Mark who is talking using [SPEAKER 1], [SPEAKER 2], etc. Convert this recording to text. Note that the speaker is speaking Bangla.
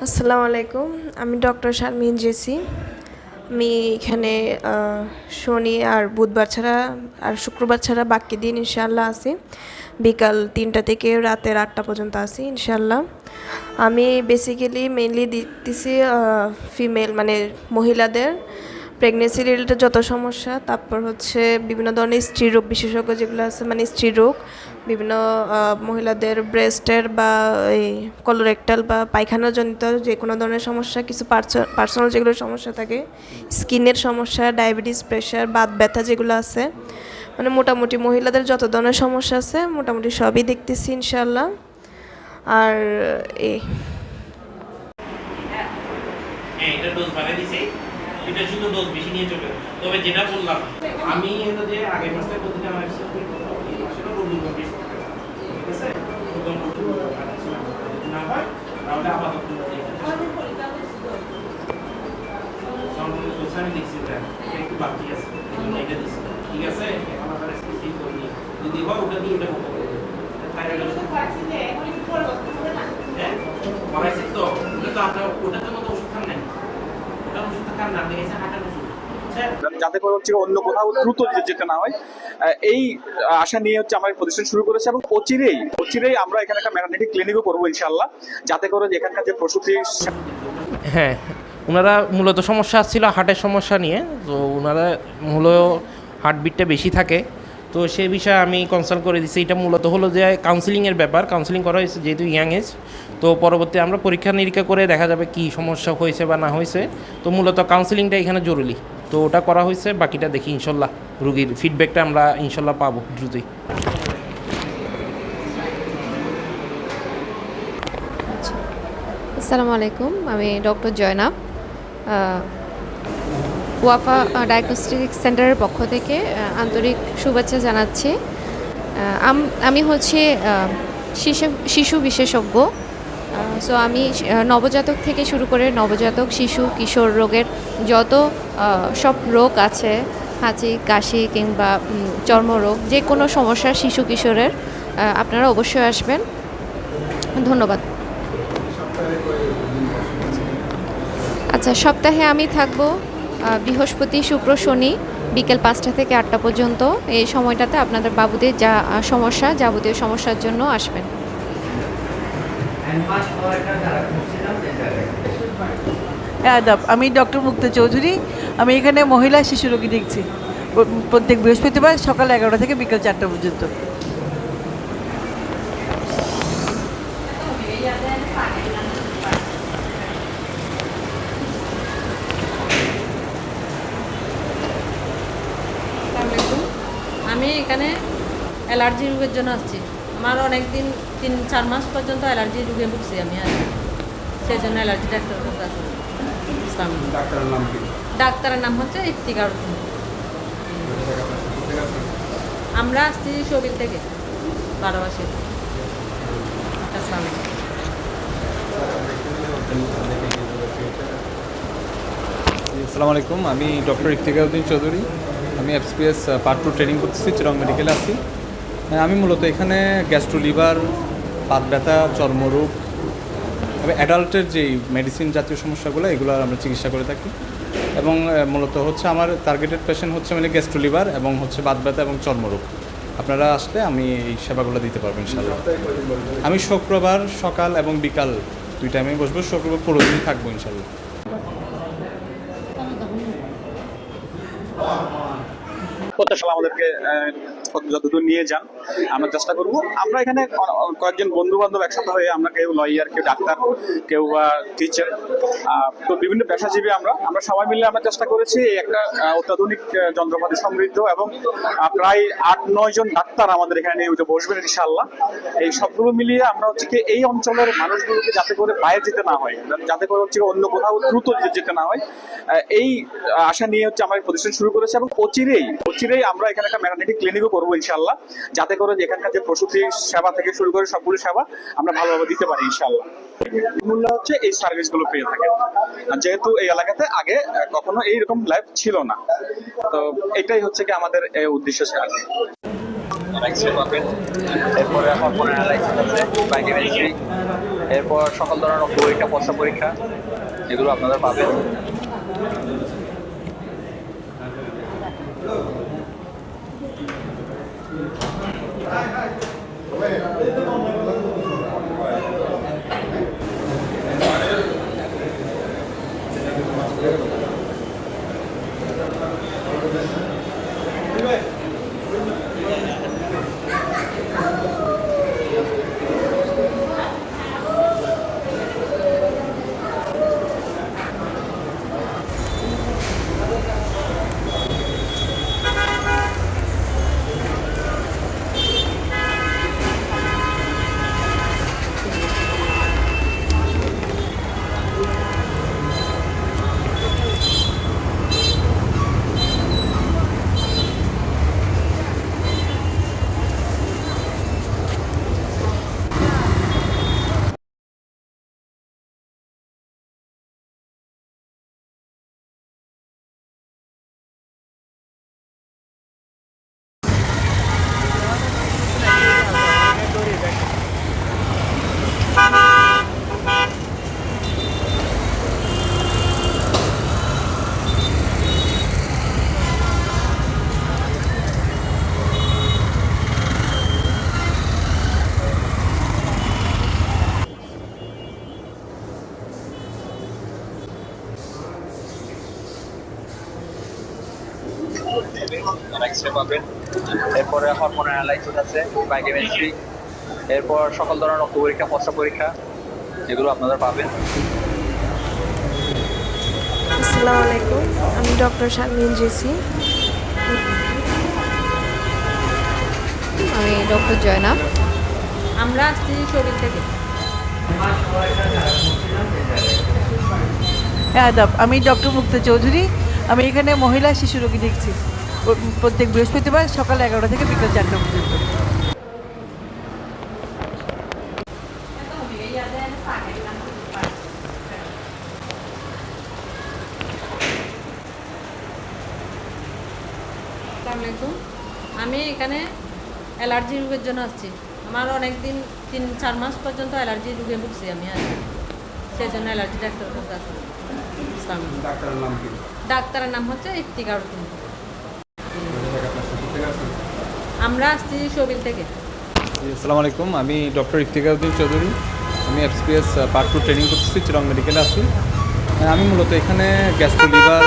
[SPEAKER 1] আসসালামু আলাইকুম। আমি ডক্টর শারমিন জেসি। আমি এখানে শনি আর বুধবার ছাড়া আর শুক্রবার ছাড়া বাকি দিন ইনশাআল্লাহ আছি। বিকাল ৩টা থেকে রাতের ৮টা পর্যন্ত আছি ইনশাআল্লাহ। আমি বেসিক্যালি মেইনলি দিতেছি ফিমেল মানে মহিলাদের প্রেগনেন্সি রিলেটেড যত সমস্যা, তারপর হচ্ছে বিভিন্ন ধরনের স্ত্রীরোগ বিশেষজ্ঞ যেগুলো আছে, মানে স্ত্রীরোগ, বিভিন্ন মহিলাদের ব্রেস্টের বা এই কলোরেক্টাল বা পায়খানাজনিত যে কোনো ধরনের সমস্যা, কিছু পার্সোনাল যেগুলো সমস্যা থাকে, স্কিনের সমস্যা, ডায়াবেটিস, প্রেশার, বাত ব্যথা যেগুলো আছে, মানে মোটামুটি মহিলাদের যত ধরনের সমস্যা আছে মোটামুটি সবই দেখতেছি ইনশাল্লাহ। আর এই
[SPEAKER 2] এটা ডোজ বাড়াই দিছি, এটা শুধু ডোজ বেশি নিয়ে চলে। তবে যেটা বললাম আমি এটা যে আগের মাসে বলতে আমার এই মাসেরও রুল কমপ্লিট করতে হবে, ঠিক আছে? প্রথম না হয় তাহলে আপাতত সম্পূর্ণ সোশ্যালি দেখছি এটা একটু বাকি আছে, এটা দিচ্ছি, ঠিক আছে? এখন আবার স্পেসিফিক করি যদি হয় ওটা দিয়ে এটা করতে হবে। থাইরয়েড ওষুধ খাচ্ছি যে এখন একটু পরিবর্তন হবে না, হ্যাঁ বলাইছি তো ওটা তো আপনার ওটাতে মতো ওষুধ খান নাই, ওটা ওষুধ খান না, দেখেছে হাঁটার ওষুধ,
[SPEAKER 3] যাতে করে হচ্ছে অন্য কোথাও দ্রুত যেতে না হয়, এই আশা নিয়ে হচ্ছে আমার প্রতিষ্ঠান শুরু করেছে। এবং অচিরেই আমরা এখানে একটা ম্যাটারনিটি ক্লিনিকও করবো ইনশাআল্লাহ, যাতে করে এখানকার যে প্রসূতি।
[SPEAKER 2] হ্যাঁ, ওনারা মূলত সমস্যা ছিল হার্টের সমস্যা নিয়ে, তো ওনারা মূল হার্টবিটটা বেশি থাকে, তো সেই বিষয়ে আমি কনসাল্ট করে দিচ্ছি। এটা মূলত হলো যে কাউন্সিলিংয়ের ব্যাপার, কাউন্সিলিং করা হয়েছে যেহেতু ইয়াং এজ, তো পরবর্তী আমরা পরীক্ষা নিরীক্ষা করে দেখা যাবে কি সমস্যা হয়েছে বা না হয়েছে। তো মূলত কাউন্সিলিংটা এখানে জরুরি, তো ওটা করা হয়েছে, বাকিটা দেখি ইনশাল্লাহ রুগীর ফিডব্যাকটা আমরা ইনশাল্লাহ পাবো দ্রুতই।
[SPEAKER 4] আসসালামু আলাইকুম, আমি ডক্টর জয়নাব, ওয়াফা ডায়াগনস্টিক সেন্টারের পক্ষ থেকে আন্তরিক শুভেচ্ছা জানাচ্ছি। আমি হচ্ছে শিশু বিশেষজ্ঞ। সো আমি নবজাতক থেকে শুরু করে নবজাতক, শিশু, কিশোর রোগের যত সব রোগ আছে, হাঁচি, কাশি কিংবা চর্মরোগ, যে কোনো সমস্যা শিশু কিশোরের, আপনারা অবশ্যই আসবেন। ধন্যবাদ। আচ্ছা, সপ্তাহে আমি থাকবো বৃহস্পতি, শুক্র, শনি বিকেল 5টা থেকে 8টা পর্যন্ত। এই সময়টাতে আপনাদের বাবুদের যা সমস্যা, যাবতীয় সমস্যার জন্য আসবেন।
[SPEAKER 5] আদাব, আমি ডক্টর মুক্তা চৌধুরী। আমি এখানে মহিলা শিশু রোগী দেখছি প্রত্যেক বৃহস্পতিবার সকাল 11টা থেকে বিকেল 4টা পর্যন্ত।
[SPEAKER 6] আমি এখানে অ্যালার্জি রোগের জন্য আসছি। আমার অনেক দিন 3-4 মাস পর্যন্ত অ্যালার্জি রোগে ভুগছি আমি, আর সেই জন্য অ্যালার্জি ডাক্তারের কাছে আসছি। ডাক্তারের নাম হচ্ছে ইফতিকার। আমরা আসছি শবিল থেকে, 12 আসসালামু
[SPEAKER 7] আলাইকুম, আমি ডক্টর ইফতিকার উদ্দিন চৌধুরী। আমি এফসপিএস পার্ট 2 ট্রেনিং করতেছি, চিরং মেডিকেলে আছি। আমি মূলত এখানে গ্যাস্ট্রো লিভার, পাত ব্যথা, চর্মরোগ এবং অ্যাডাল্টের যেই মেডিসিন জাতীয় সমস্যাগুলো, এগুলো আমরা চিকিৎসা করে থাকি। এবং মূলত হচ্ছে আমার টার্গেটেড পেশেন্ট হচ্ছে মানে গ্যাস্ট্রো লিভার এবং হচ্ছে বাত ব্যথা এবং চর্মরোগ। আপনারা আসলে আমি এই সেবাগুলো দিতে পারবো ইনশাআল্লাহ। আমি শুক্রবার সকাল এবং বিকাল 2 টাইমে বসবো, শুক্রবার পুরো দিনই থাকবো ইনশাআল্লাহ।
[SPEAKER 3] প্রত্যাশা আমাদেরকে যতদূর নিয়ে যান আমরা চেষ্টা করব। আমরা এখানে কয়েকজন বন্ধু বান্ধব একসাথে হয়ে, আমরা কেউ লয়ার, কেউ ডাক্তার, কেউ টিচার, তো বিভিন্ন পেশাজীবী আমরা সবাই মিলে আমরা চেষ্টা করেছি একটা অত্যাধুনিক যন্ত্রপাতি সমৃদ্ধ এবং প্রায় 8-9 জন ডাক্তার আমাদের এখানে নিয়মিত বসবেন ইনশাআল্লাহ। এই সবগুলো মিলিয়ে আমরা হচ্ছে কি এই অঞ্চলের মানুষগুলোকে যাতে করে বাইরে যেতে না হয়, যাতে করে হচ্ছে অন্য কোথাও দ্রুত যেতে না হয়, এই আশা নিয়ে হচ্ছে আমার প্রতিষ্ঠান শুরু করেছে। এবং অচিরেই আমরা এখানে একটা ম্যাটারনিটি ক্লিনিকও করবো ইনশাআল্লাহ, যাতে করে এখানকার যে প্রসূতি সেবা থেকে শুরু করে সবগুলো সেবা আমরা ভালোভাবে দিতে পারি ইনশাআল্লাহ। মূল্য হচ্ছে এই সার্ভিসগুলো পেয়ে থাকে, যেহেতু এই এলাকাতে আগে কখনো এইরকম লাইফ ছিল না, তো এটাই হচ্ছে কি আমাদের উদ্দেশ্য। এক্স-রে পাবেন, এরপরে হরমোন অ্যানালাইসিস আছে, বায়োকেমিস্ট্রি, এরপর সকল ধরনের রক্ত পরীক্ষা, প্রস্রাব পরীক্ষা, এগুলো আপনারা পাবেন। এক্স-রে পাবেন, এরপরে হরমোন অ্যানালাইসিস আছে, বায়োকেমিস্ট্রি, এরপর সকল ধরনের রক্ত পরীক্ষা, প্রস্রাব পরীক্ষা, এগুলো আপনারা পাবেন।
[SPEAKER 1] আসসালামু আলাইকুম, আমি ডক্টর শারমিন জেসি।
[SPEAKER 4] আমি ডক্টর জয়নাব।
[SPEAKER 6] আমরা আসছি শরীর থেকে।
[SPEAKER 5] আদাব, আমি ডক্টর মুক্তা চৌধুরী। আমি এখানে মহিলা শিশু রোগী দেখছি প্রত্যেক বৃহস্পতিবার সকাল 11টা থেকে বিকাল 4টা পর্যন্ত।
[SPEAKER 6] আসসালামু আলাইকুম, আমি এখানে অ্যালার্জি রোগের জন্য আসছি। আমার অনেক দিন 3-4 মাস পর্যন্ত অ্যালার্জি রোগে ভুগছি আমি আর সেই জন্য অ্যালার্জি ডাক্তারের কাছে আসছি। ডাক্তারের নাম হচ্ছে ইফতিকার উদ্দিন। আমরা আসছি শরীর থেকে।
[SPEAKER 7] আসসালামু আলাইকুম, আমি ডক্টর ইফতিকার উদ্দিন চৌধুরী। আমি এফএসপিএস পার্ট 2 ট্রেনিং করতেছি, চিরং মেডিকেলে আছি। আমি মূলত এখানে গ্যাস্ট্রো লিভার